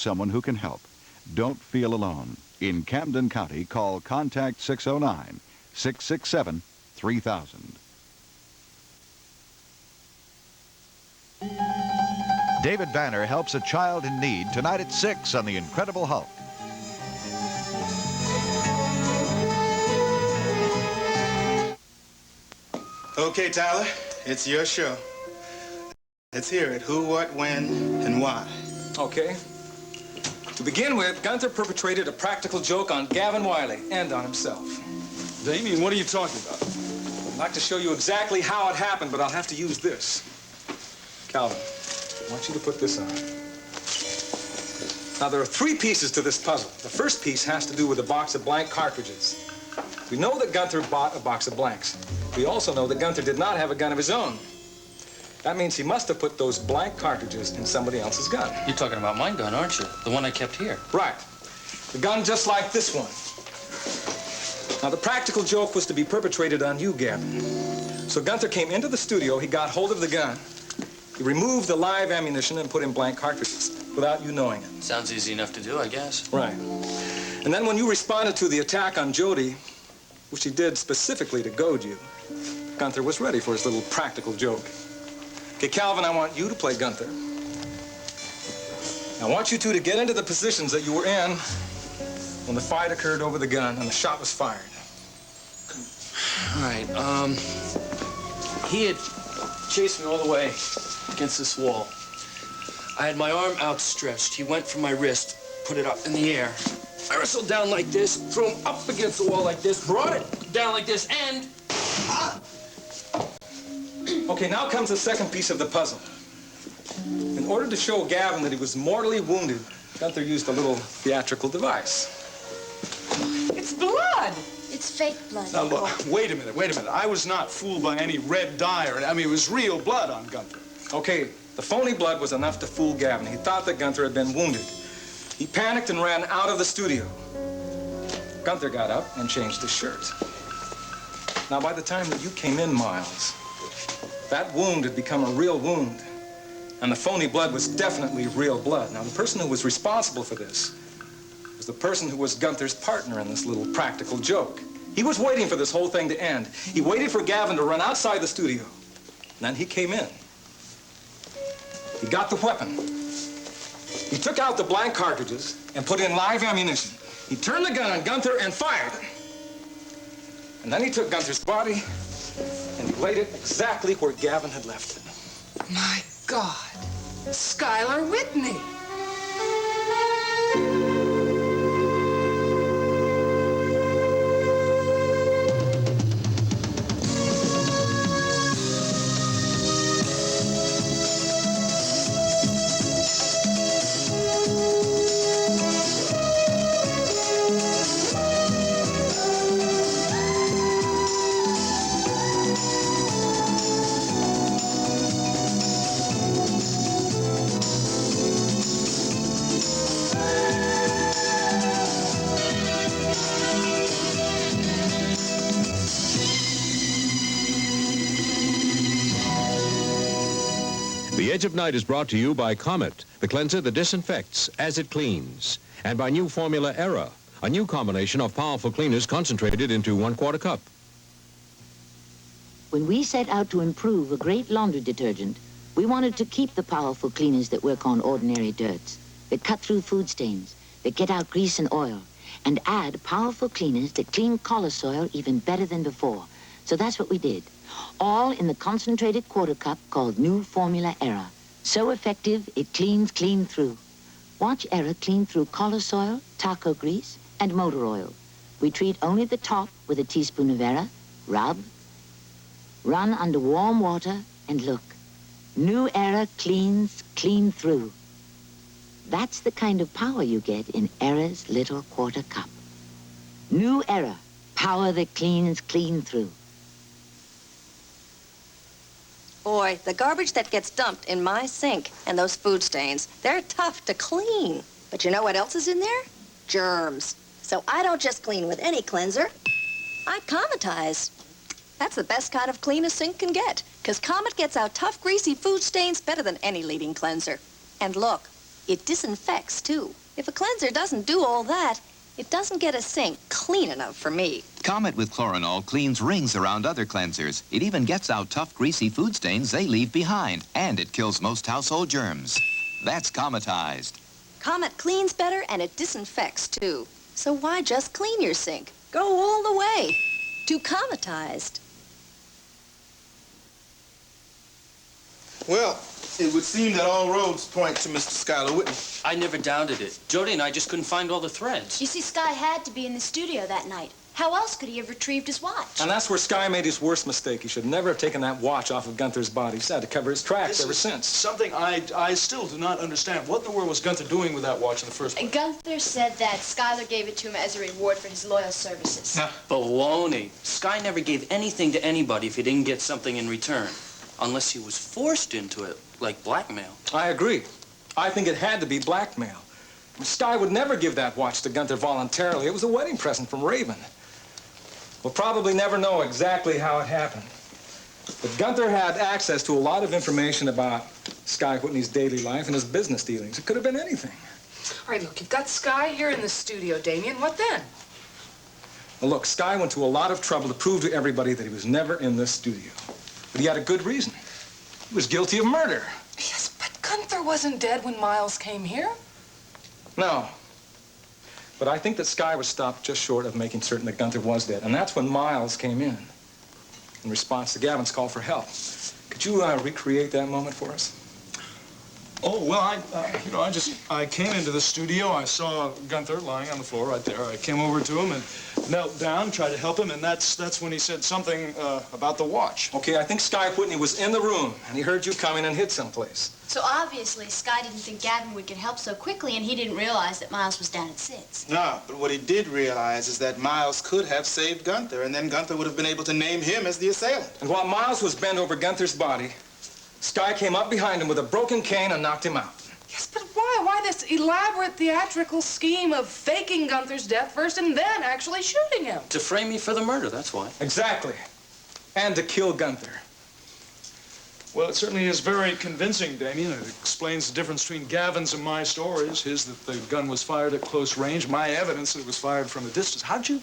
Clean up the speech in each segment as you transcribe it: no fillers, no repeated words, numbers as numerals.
someone who can help. Don't feel alone. In Camden County, call Contact 609-667-3000. David Banner helps a child in need tonight at 6 on The Incredible Hulk. Okay, Tyler, it's your show. Let's hear it. Who, what, when, and why. Okay. To begin with, Gunther perpetrated a practical joke on Gavin Wiley and on himself. Damien, what are you talking about? I'd like to show you exactly how it happened, but I'll have to use this. Calvin, I want you to put this on. Now, there are 3 pieces to this puzzle. The first piece has to do with a box of blank cartridges. We know that Gunther bought a box of blanks. We also know that Gunther did not have a gun of his own. That means he must have put those blank cartridges in somebody else's gun. You're talking about my gun, aren't you? The one I kept here. Right. The gun just like this one. Now, the practical joke was to be perpetrated on you, Gavin. So Gunther came into the studio, he got hold of the gun, he removed the live ammunition and put in blank cartridges without you knowing it. Sounds easy enough to do, I guess. Right. And then when you responded to the attack on Jody, which he did specifically to goad you, Gunther was ready for his little practical joke. Okay, Calvin, I want you to play Gunther. I want you two to get into the positions that you were in when the fight occurred over the gun and the shot was fired. All right, he had chased me all the way against this wall. I had my arm outstretched. He went for my wrist, put it up in the air. I wrestled down like this, threw him up against the wall like this, brought it down like this, and... Okay, now comes the second piece of the puzzle. In order to show Gavin that he was mortally wounded, Gunther used a little theatrical device. It's blood! It's fake blood. Now, look, wait a minute. I was not fooled by any red dye or... I mean, it was real blood on Gunther. Okay, the phony blood was enough to fool Gavin. He thought that Gunther had been wounded. He panicked and ran out of the studio. Gunther got up and changed his shirt. Now, by the time that you came in, Miles, that wound had become a real wound. And the phony blood was definitely real blood. Now, the person who was responsible for this was the person who was Gunther's partner in this little practical joke. He was waiting for this whole thing to end. He waited for Gavin to run outside the studio. And then he came in. He got the weapon. He took out the blank cartridges and put in live ammunition. He turned the gun on Gunther and fired. And then he took Gunther's body and he laid it exactly where Gavin had left it. My God. Skylar Whitney. The Edge of Night is brought to you by Comet, the cleanser that disinfects as it cleans, and by new formula Era, a new combination of powerful cleaners concentrated into 1/4 cup. When we set out to improve a great laundry detergent, we wanted to keep the powerful cleaners that work on ordinary dirts, that cut through food stains, that get out grease and oil, and add powerful cleaners that clean collar soil even better than before. So that's what we did. All in the concentrated 1/4 cup called New Formula Era. So effective, it cleans clean through. Watch Era clean through collar soil, taco grease, and motor oil. We treat only the top with a teaspoon of Era, rub, run under warm water, and look. New Era cleans clean through. That's the kind of power you get in Era's little 1/4 cup. New Era, power that cleans clean through. Boy, the garbage that gets dumped in my sink and those food stains, they're tough to clean. But you know what else is in there? Germs. So I don't just clean with any cleanser. I Cometize. That's the best kind of clean a sink can get, because Comet gets out tough, greasy food stains better than any leading cleanser. And look, it disinfects, too. If a cleanser doesn't do all that, it doesn't get a sink clean enough for me. Comet with Chlorinol cleans rings around other cleansers. It even gets out tough, greasy food stains they leave behind. And it kills most household germs. That's Cometized. Comet cleans better and it disinfects, too. So why just clean your sink? Go all the way to Cometized. Well, it would seem that all roads point to Mr. Schuyler Whitney. I never doubted it. Jody and I just couldn't find all the threads. You see, Sky had to be in the studio that night. How else could he have retrieved his watch? And that's where Sky made his worst mistake. He should never have taken that watch off of Gunther's body. He's had to cover his tracks ever since. Something I still do not understand. What in the world was Gunther doing with that watch in the first place? Gunther said that Schuyler gave it to him as a reward for his loyal services. Baloney. Sky never gave anything to anybody if he didn't get something in return. Unless he was forced into it, like blackmail. I agree. I think it had to be blackmail. Sky would never give that watch to Gunther voluntarily. It was a wedding present from Raven. We'll probably never know exactly how it happened. But Gunther had access to a lot of information about Sky Whitney's daily life and his business dealings. It could have been anything. All right, look, you've got Sky here in the studio, Damien. What then? Well, look, Sky went to a lot of trouble to prove to everybody that he was never in this studio. But he had a good reason. He was guilty of murder. Yes, but Gunther wasn't dead when Miles came here. No. But I think that Sky was stopped just short of making certain that Gunther was dead. And that's when Miles came in response to Gavin's call for help. Could you recreate that moment for us? Oh, well, I came into the studio. I saw Gunther lying on the floor right there. I came over to him and knelt down, tried to help him, and that's when he said something about the watch. Okay, I think Sky Whitney was in the room, and he heard you coming and hid someplace. So obviously, Sky didn't think Gavin would get help so quickly, and he didn't realize that Miles was down at Sid's. No, but what he did realize is that Miles could have saved Gunther, and then Gunther would have been able to name him as the assailant. And while Miles was bent over Gunther's body, Sky came up behind him with a broken cane and knocked him out. Yes, but why? Why this elaborate theatrical scheme of faking Gunther's death first and then actually shooting him? To frame me for the murder, that's why. Exactly. And to kill Gunther. Well, it certainly is very convincing, Damien. It explains the difference between Gavin's and my stories. His that the gun was fired at close range. My evidence that it was fired from a distance. How'd you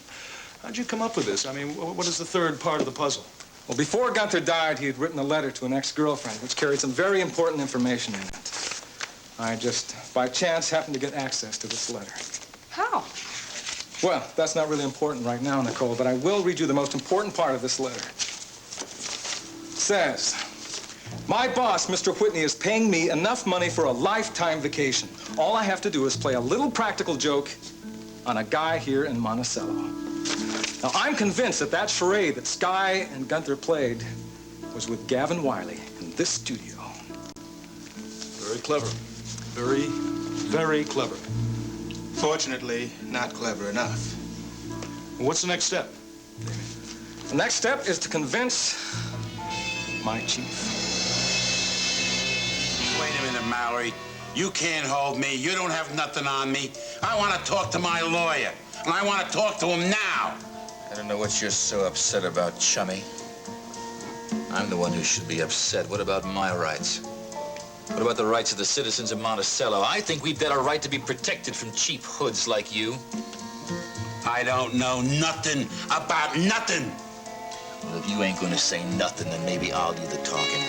come up with this? I mean, what is the third part of the puzzle? Well, before Gunther died, he had written a letter to an ex-girlfriend, which carried some very important information in it. I just, by chance, happened to get access to this letter. How? Well, that's not really important right now, Nicole, but I will read you the most important part of this letter. It says, my boss, Mr. Whitney, is paying me enough money for a lifetime vacation. All I have to do is play a little practical joke on a guy here in Monticello. Now, I'm convinced that that charade that Sky and Gunther played was with Gavin Wiley in this studio. Very clever. Very, very clever. Fortunately, not clever enough. What's the next step? The next step is to convince my chief. Wait a minute, Mallory. You can't hold me. You don't have nothing on me. I want to talk to my lawyer, and I want to talk to him now. I don't know what you're so upset about, chummy. I'm the one who should be upset. What about my rights? What about the rights of the citizens of Monticello? I think we've got a right to be protected from cheap hoods like you. I don't know nothing about nothing. Well, if you ain't gonna say nothing, then maybe I'll do the talking.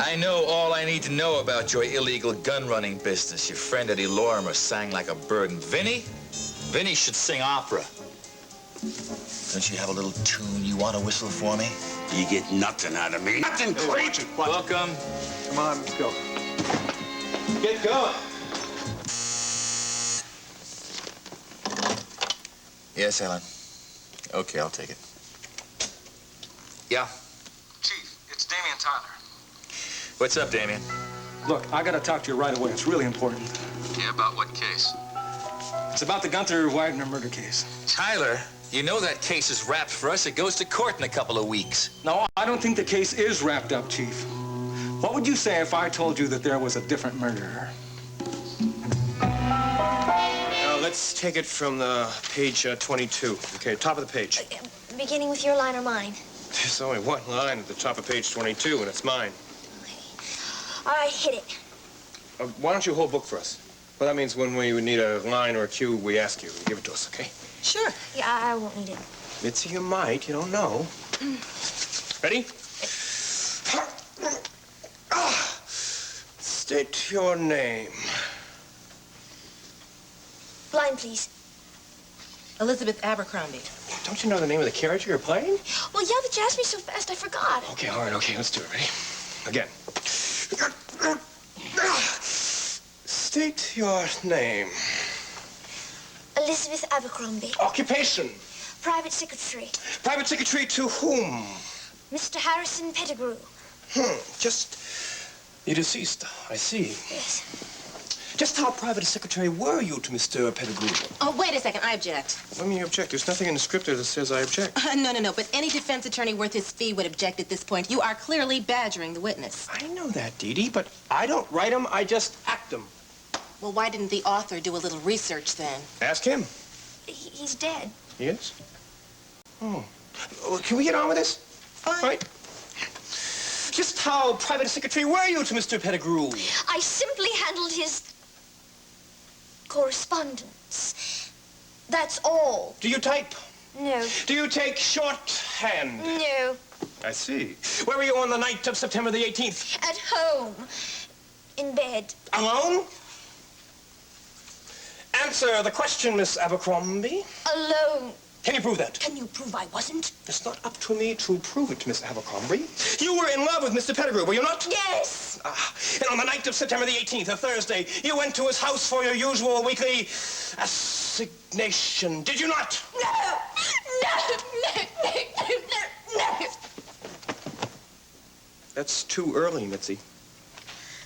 I know all I need to know about your illegal gun-running business. Your friend Eddie Lorimer sang like a bird. And Vinny should sing opera. Don't you have a little tune you want to whistle for me? You get nothing out of me. Nothing, creep. Welcome. Come on, let's go. Get going. Yes, Helen. Okay, I'll take it. Yeah. Chief, it's Damien Tyler. What's up, Damien? Look, I gotta talk to you right away. It's really important. Yeah, about what case? It's about the Gunther Wagner murder case. Tyler, you know that case is wrapped for us. It goes to court in a couple of weeks. No, I don't think the case is wrapped up, Chief. What would you say if I told you that there was a different murderer? Let's take it from the page 22. Okay, top of the page. Beginning with your line or mine? There's only one line at the top of page 22, and it's mine. All right, hit it. Why don't you hold book for us? Well, that means when we would need a line or a cue, we ask you. You give it to us, okay? Sure. Yeah, I won't need it. Mitzi, you might. You don't know. Ready? State your name. Line, please. Elizabeth Abercrombie. Don't you know the name of the character you're playing? Well, yeah, but you asked me so fast, I forgot. Okay, all right, okay, let's do it. Ready? Again. State your name. Elizabeth Abercrombie. Occupation. Private secretary. Private secretary to whom? Mr. Harrison Pettigrew. Just the deceased, I see. Yes. Just how private a secretary were you to Mr. Pettigrew? Oh, wait a second. I object. Let me object. There's nothing in the script there that says I object. No. But any defense attorney worth his fee would object at this point. You are clearly badgering the witness. I know that, Dee Dee, but I don't write them. I just act them. Well, why didn't the author do a little research then? Ask him. He's dead. He is? Oh. Well, can we get on with this? Fine. Right. Just how private a secretary were you to Mr. Pettigrew? I simply handled his correspondence. That's all. Do you type? No. Do you take shorthand? No. I see. Where were you on the night of September the 18th? At home. In bed. Alone? Answer the question, Miss Abercrombie. Alone. Can you prove that? Can you prove I wasn't? It's not up to me to prove it, Miss Abercrombie. You were in love with Mr. Pettigrew, were you not? Yes. And on the night of September the 18th, a Thursday, you went to his house for your usual weekly assignation, did you not? No. That's too early, Mitzi.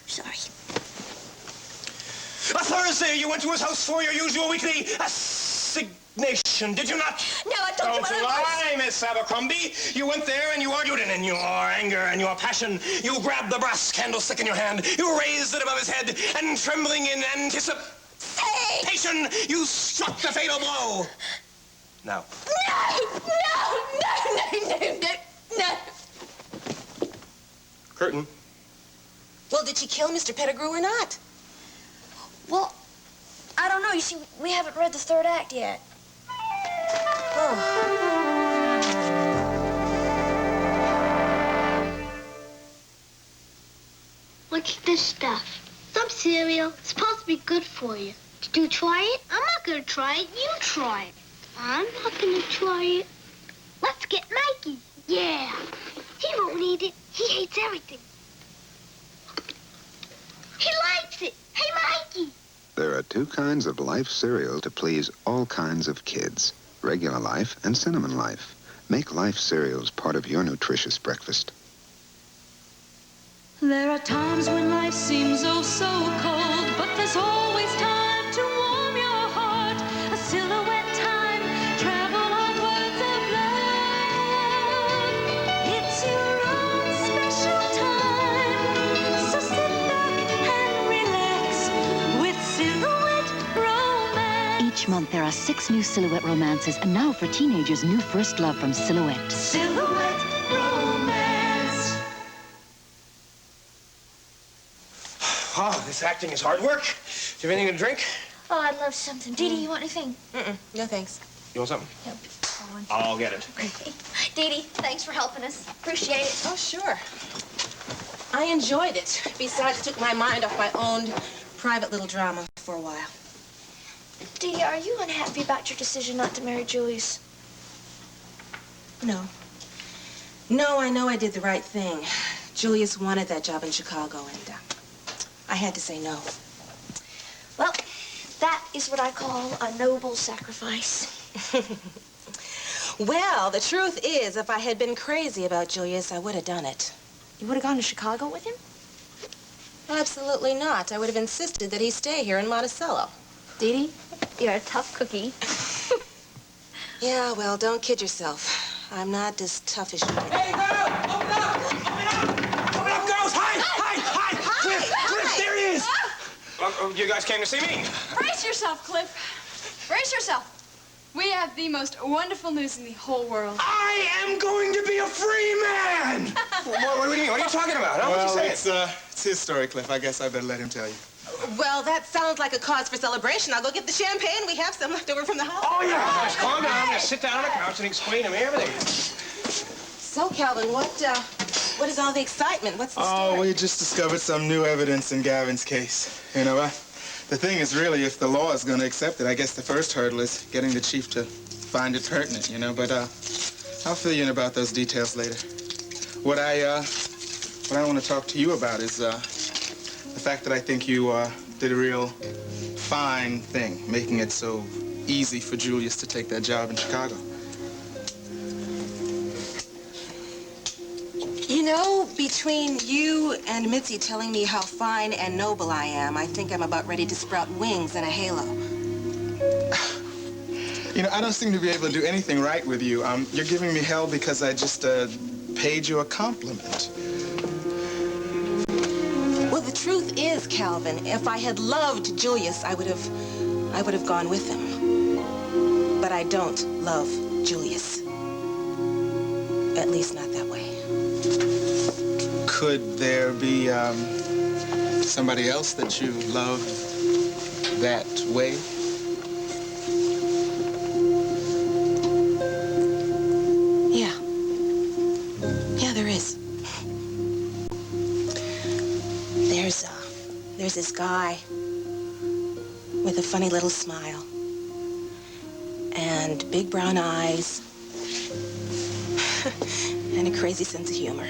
Sorry. A Thursday, you went to his house for your usual weekly assignation, did you not? No, I told you what it was. Don't lie, Miss Abercrombie. You went there and you argued, and in your anger and your passion, you grabbed the brass candlestick in your hand, you raised it above his head, and trembling in anticipation, you struck the fatal blow. Now. No. Curtain. Well, did she kill Mr. Pettigrew or not? Well, I don't know. You see, we haven't read the third act yet. Oh. What's this stuff? Some cereal. It's supposed to be good for you. Did you try it? I'm not gonna try it. You try it. I'm not gonna try it. Let's get Mikey. Yeah. He won't eat it. He hates everything. He likes it. Hey, Mikey. There are two kinds of Life cereal to please all kinds of kids. Regular Life and Cinnamon Life. Make Life cereals part of your nutritious breakfast. There are times when life seems oh so cold, but there's always time to warm your heart. A silhouette time, travel on words of love. It's your own special time, so sit back and relax with Silhouette Romance. Each month there are 6 new Silhouette romances, and now for teenagers, new First Love from Silhouette. Silhouette Romance. Oh, this acting is hard work. Do you have anything to drink? Oh, I'd love something. Dee Dee, you want anything? No, thanks. You want something? Nope. I'll get it. Dee Dee, thanks for helping us. Appreciate it. Oh, sure. I enjoyed it. Besides, it took my mind off my own private little drama for a while. Dee Dee, are you unhappy about your decision not to marry Julius? No. No, I know I did the right thing. Julius wanted that job in Chicago, and I had to say no. Well, that is what I call a noble sacrifice. Well, the truth is, if I had been crazy about Julius, I would have done it. You would have gone to Chicago with him? Absolutely not. I would have insisted that he stay here in Monticello. Dee Dee, you're a tough cookie. Yeah, well, don't kid yourself. I'm not as tough as you think. Hey, girl! Open up! Open up! Open up, girls! Hi! Cliff, there he is! You guys came to see me. Brace yourself, Cliff. Brace yourself. We have the most wonderful news in the whole world. I am going to be a free man! What do you mean? What are you talking about? Huh? What you saying? It's his story, Cliff. I guess I better let him tell you. Well, that sounds like a cause for celebration. I'll go get the champagne. We have some left over from the house. Oh, yeah. Just calm down. Just sit down on the couch and explain to me everything. So, Calvin, what is all the excitement? What's the story? Oh, we just discovered some new evidence in Gavin's case. You know, the thing is really, if the law is going to accept it, I guess the first hurdle is getting the chief to find it pertinent, you know. But I'll fill you in about those details later. What I want to talk to you about is the fact that I think you did a real fine thing, making it so easy for Julius to take that job in Chicago. You know, between you and Mitzi telling me how fine and noble I am, I think I'm about ready to sprout wings and a halo. You know, I don't seem to be able to do anything right with you. You're giving me hell because I just paid you a compliment. Well, the truth is, Calvin, if I had loved Julius, I would have gone with him. But I don't love Julius. At least not that way. Could there be somebody else that you love that way? Yeah. Yeah, there is. There's this guy with a funny little smile and big brown eyes and a crazy sense of humor.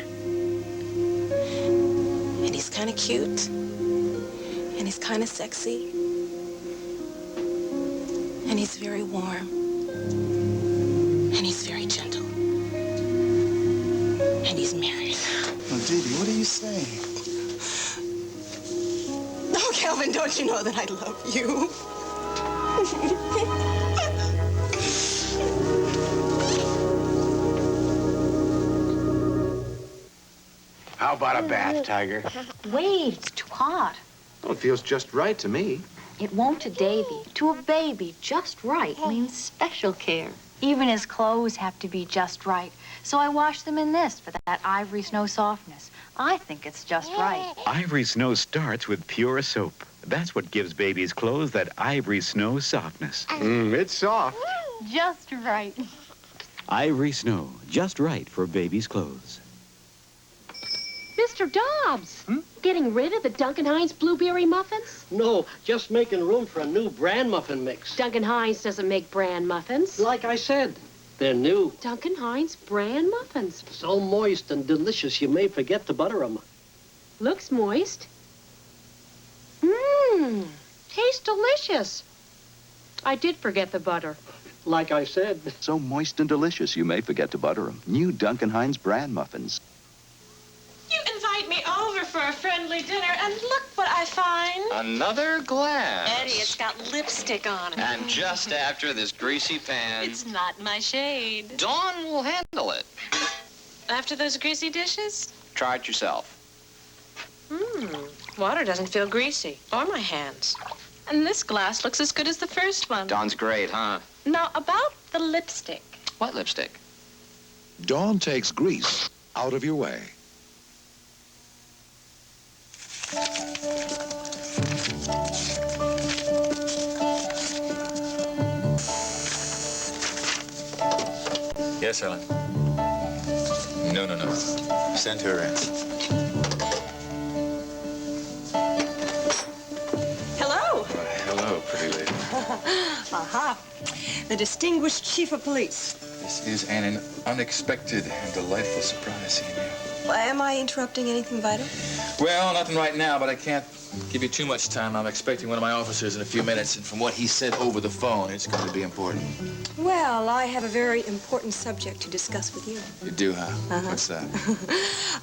And he's kind of cute and he's kind of sexy and he's very warm and he's very gentle and he's married. Oh, Dee Dee, what are you saying? Oh, Calvin, don't you know that I love you? How about a bath, Tiger? Wait, it's too hot. Well, it feels just right to me. It won't to Davy. To a baby, just right means special care. Even his clothes have to be just right. So I wash them in this for that ivory snow softness. I think it's just right. Ivory Snow starts with pure soap. That's what gives baby's clothes that ivory snow softness. It's soft. Just right. Ivory Snow, just right for baby's clothes. Mr. Dobbs, getting rid of the Duncan Hines blueberry muffins? No, just making room for a new bran muffin mix. Duncan Hines doesn't make bran muffins. Like I said, they're new. Duncan Hines bran muffins. So moist and delicious you may forget to butter them. Looks moist. Tastes delicious. I did forget the butter. Like I said. So moist and delicious you may forget to butter them. New Duncan Hines bran muffins. You invite me over for a friendly dinner, and look what I find. Another glass. Eddie, it's got lipstick on it. And just after this greasy pan. It's not my shade. Dawn will handle it. After those greasy dishes? Try it yourself. Water doesn't feel greasy, or my hands. And this glass looks as good as the first one. Dawn's great, huh? Now, about the lipstick. What lipstick? Dawn takes grease out of your way. Yes, Ellen. No. Send her in. Hello. Hello, pretty lady. Aha. The distinguished chief of police. This is an unexpected and delightful surprise seeing you. Am I interrupting anything vital? Well, nothing right now, but I can't give you too much time. I'm expecting one of my officers in a few minutes, and from what he said over the phone, it's going to be important. Well, I have a very important subject to discuss with you. You do, huh? What's that?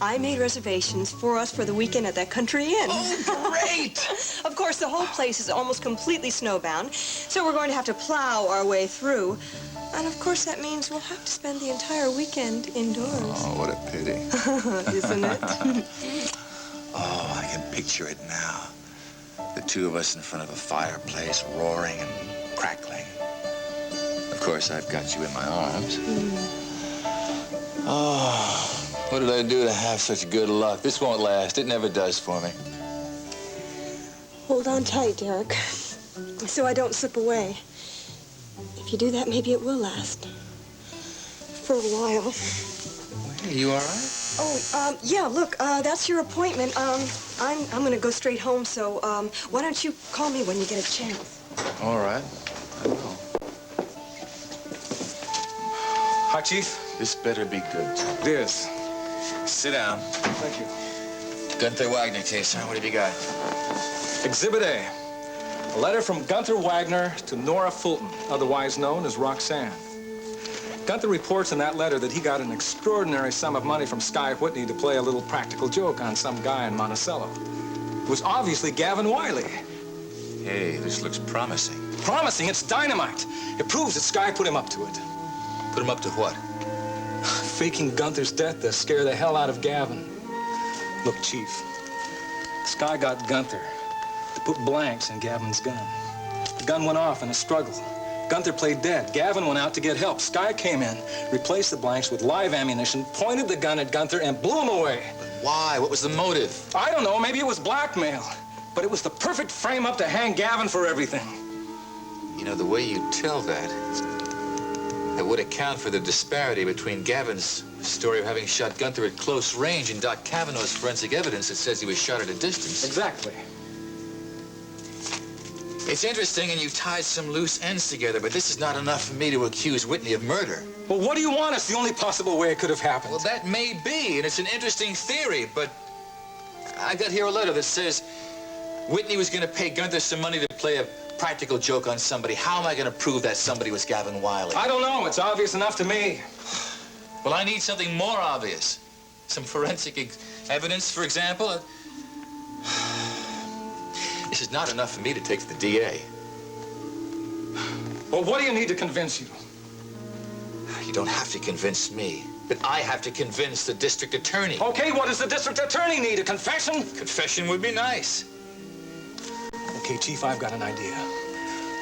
I made reservations for us for the weekend at that country inn. Oh, great! Of course, the whole place is almost completely snowbound, so we're going to have to plow our way through. And of course, that means we'll have to spend the entire weekend indoors. Oh, what a pity. Isn't it? Oh, I can picture it now. The two of us in front of a fireplace, roaring and crackling. Of course, I've got you in my arms. Oh, what did I do to have such good luck? This won't last. It never does for me. Oh, hold on tight, Derek, so I don't slip away. If you do that, maybe it will last. For a while. Hey, you all right? Oh, yeah, look, that's your appointment. I'm gonna go straight home, so, why don't you call me when you get a chance? All right. I will. Hi, Chief. This better be good. It is. Sit down. Thank you. Gunther Wagner case, huh? What have you got? Exhibit A. A letter from Gunther Wagner to Nora Fulton, otherwise known as Roxanne. Gunther reports in that letter that he got an extraordinary sum of money from Sky Whitney to play a little practical joke on some guy in Monticello. It was obviously Gavin Wiley. Hey, this looks promising. Promising? It's dynamite. It proves that Sky put him up to it. Put him up to what? Faking Gunther's death to scare the hell out of Gavin. Look, Chief, Sky got Gunther to put blanks in Gavin's gun. The gun went off in a struggle. Gunther played dead. Gavin went out to get help. Sky came in, replaced the blanks with live ammunition, pointed the gun at Gunther, and blew him away. But why? What was the motive? I don't know. Maybe it was blackmail. But it was the perfect frame-up to hang Gavin for everything. You know, the way you tell that, it would account for the disparity between Gavin's story of having shot Gunther at close range and Doc Kavanaugh's forensic evidence that says he was shot at a distance. Exactly. It's interesting, and you tied some loose ends together, but this is not enough for me to accuse Whitney of murder. Well, what do you want? It's the only possible way it could have happened. Well, that may be, and it's an interesting theory, but I got here a letter that says Whitney was going to pay Gunther some money to play a practical joke on somebody. How am I going to prove that somebody was Gavin Wiley? I don't know. It's obvious enough to me. Well, I need something more obvious. Some forensic evidence, for example. This is not enough for me to take to the DA. Well, what do you need to convince you? You don't have to convince me, but I have to convince the district attorney. Okay, what does the district attorney need? A confession? Confession would be nice. Okay, Chief, I've got an idea.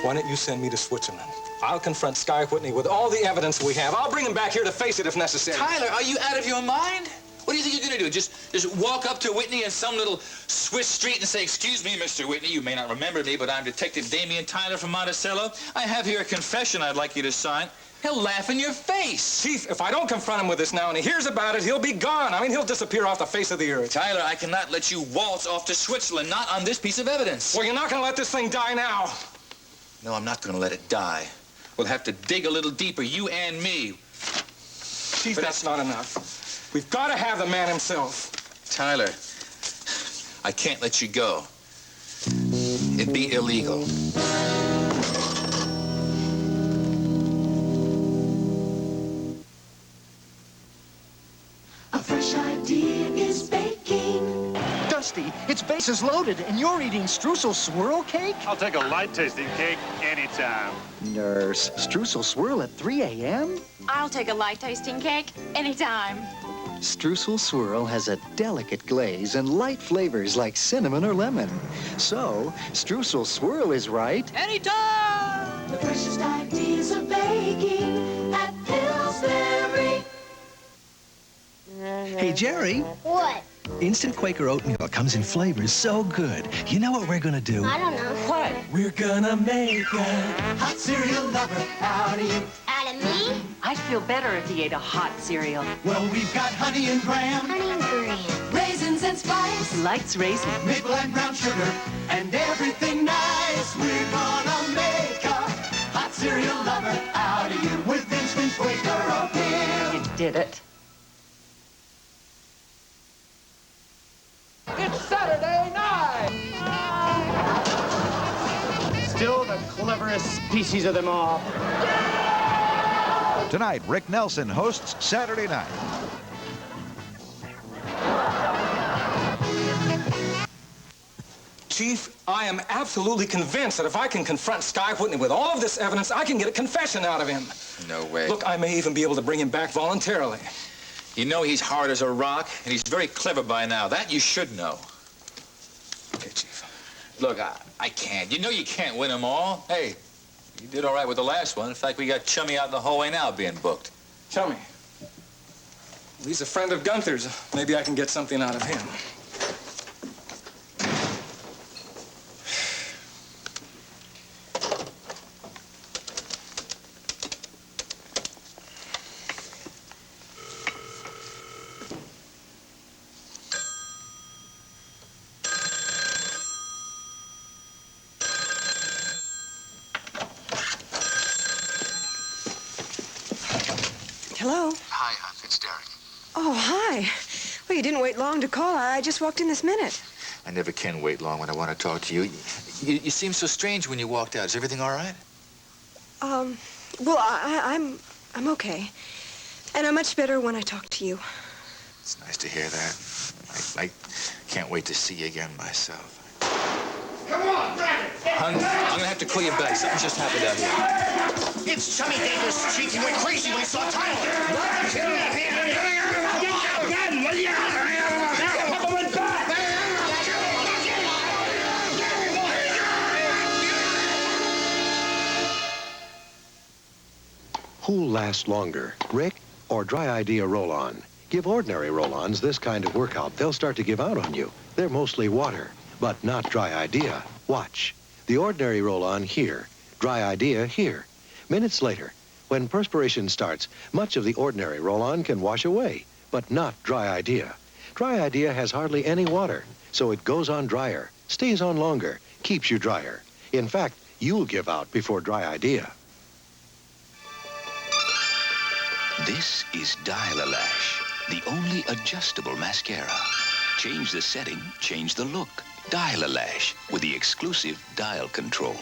Why don't you send me to Switzerland? I'll confront Sky Whitney with all the evidence we have. I'll bring him back here to face it if necessary. Tyler, are you out of your mind? What do you think you're going to do? Just walk up to Whitney in some little Swiss street and say, "Excuse me, Mr. Whitney, you may not remember me, but I'm Detective Damian Tyler from Monticello. I have here a confession I'd like you to sign." He'll laugh in your face. Chief, if I don't confront him with this now and he hears about it, he'll be gone. I mean, he'll disappear off the face of the earth. Tyler, I cannot let you waltz off to Switzerland, not on this piece of evidence. Well, you're not going to let this thing die now. No, I'm not going to let it die. We'll have to dig a little deeper, you and me. Chief, but that's not enough. We've got to have the man himself. Tyler, I can't let you go. It'd be illegal. A fresh idea is baking. Dusty, its base is loaded, and you're eating streusel swirl cake? I'll take a light tasting cake anytime. Nurse, streusel swirl at 3 a.m.? I'll take a light tasting cake anytime. Streusel swirl has a delicate glaze and light flavors like cinnamon or lemon. So, streusel swirl is right. Anytime! The freshest ideas of baking at Pillsbury. Hey, Jerry. What? Instant Quaker oatmeal comes in flavors so good. You know what we're gonna do? I don't know. What? We're gonna make a hot cereal lover out of you. Out of me? I'd feel better if he ate a hot cereal. Well, we've got honey and graham, Honey and graham. Raisins and spice. He likes raisins. maple and brown sugar, and everything nice. We're gonna make a hot cereal lover out of you with Instant Quaker oatmeal. You did it. It's Saturday night! Still the cleverest species of them all. Tonight, Rick Nelson hosts Saturday Night. Chief, I am absolutely convinced that if I can confront Sky Whitney with all of this evidence, I can get a confession out of him. No way. Look, I may even be able to bring him back voluntarily. You know he's hard as a rock, and he's very clever by now. That you should know. Okay, Chief. Look, I can't. You know you can't win them all. Hey, you did all right with the last one. In fact, we got Chummy out in the hallway now being booked. Chummy. He's a friend of Gunther's. Maybe I can get something out of him. Hello? Hi, hon. It's Derek. Oh, hi. Well, you didn't wait long to call. I just walked in this minute. I never can wait long when I want to talk to you. You seemed so strange when you walked out. Is everything all right? Well, I'm okay. And I'm much better when I talk to you. It's nice to hear that. I can't wait to see you again myself. Come on, grab it! Hon, I'm gonna have to call you back. Something just happened out here. It's Chummy Davis. Cheeky went crazy when he saw Tyler. Who'll last longer, Rick or Dry Idea Roll-On? Give ordinary roll-ons this kind of workout. They'll start to give out on you. They're mostly water, but not Dry Idea. Watch. The ordinary roll-on here, Dry Idea here. Minutes later, when perspiration starts, much of the ordinary roll-on can wash away, but not Dry Idea. Dry Idea has hardly any water, so it goes on drier, stays on longer, keeps you drier. In fact, you'll give out before Dry Idea. This is Dial-A-Lash, the only adjustable mascara. Change the setting, change the look. Dial-A-Lash with the exclusive dial control.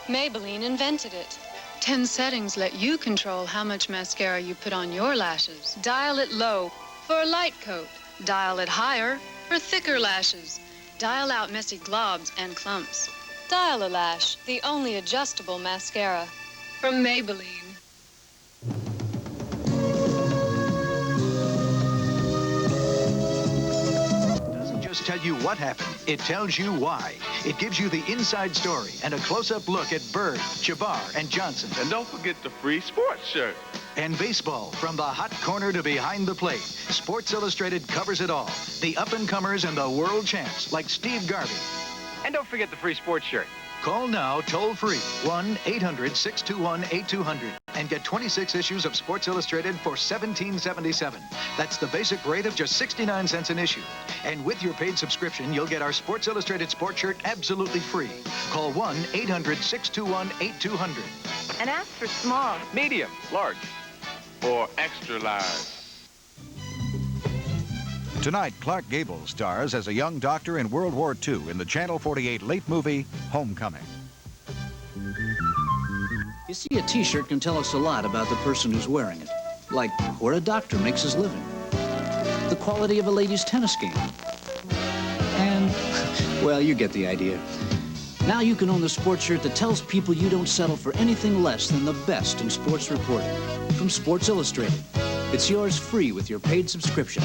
Maybelline invented it. 10 settings let you control how much mascara you put on your lashes. Dial it low for a light coat. Dial it higher for thicker lashes. Dial out messy globs and clumps. Dial-A-Lash, the only adjustable mascara from Maybelline. Just tell you what happened. It tells you why. It gives you the inside story and a close-up look at Bird, Jabbar, and Johnson. And don't forget the free sports shirt. And baseball, from the hot corner to behind the plate. Sports Illustrated covers it all. The up-and-comers and the world champs, like Steve Garvey. And don't forget the free sports shirt. Call now, toll-free, 1-800-621-8200, and get 26 issues of Sports Illustrated for $17.77. That's the basic rate of just 69 cents an issue. And with your paid subscription, you'll get our Sports Illustrated sports shirt absolutely free. Call 1-800-621-8200. And ask for small, medium, large, or extra large. Tonight, Clark Gable stars as a young doctor in World War II in the Channel 48 late movie, Homecoming. You see, a T-shirt can tell us a lot about the person who's wearing it. Like where a doctor makes his living, the quality of a lady's tennis game, and, well, you get the idea. Now you can own the sports shirt that tells people you don't settle for anything less than the best in sports reporting. From Sports Illustrated. It's yours free with your paid subscription.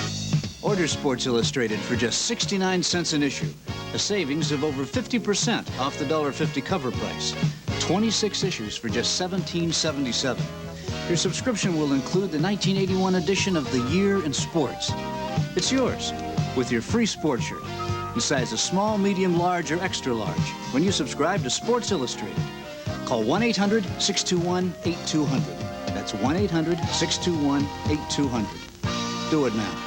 Order Sports Illustrated for just 69 cents an issue, a savings of over 50% off the $1.50 cover price. 26 issues for just $17.77. Your subscription will include the 1981 edition of The Year in Sports. It's yours with your free sports shirt in sizes small, medium, large, or extra large when you subscribe to Sports Illustrated. Call 1-800-621-8200. That's 1-800-621-8200. Do it now.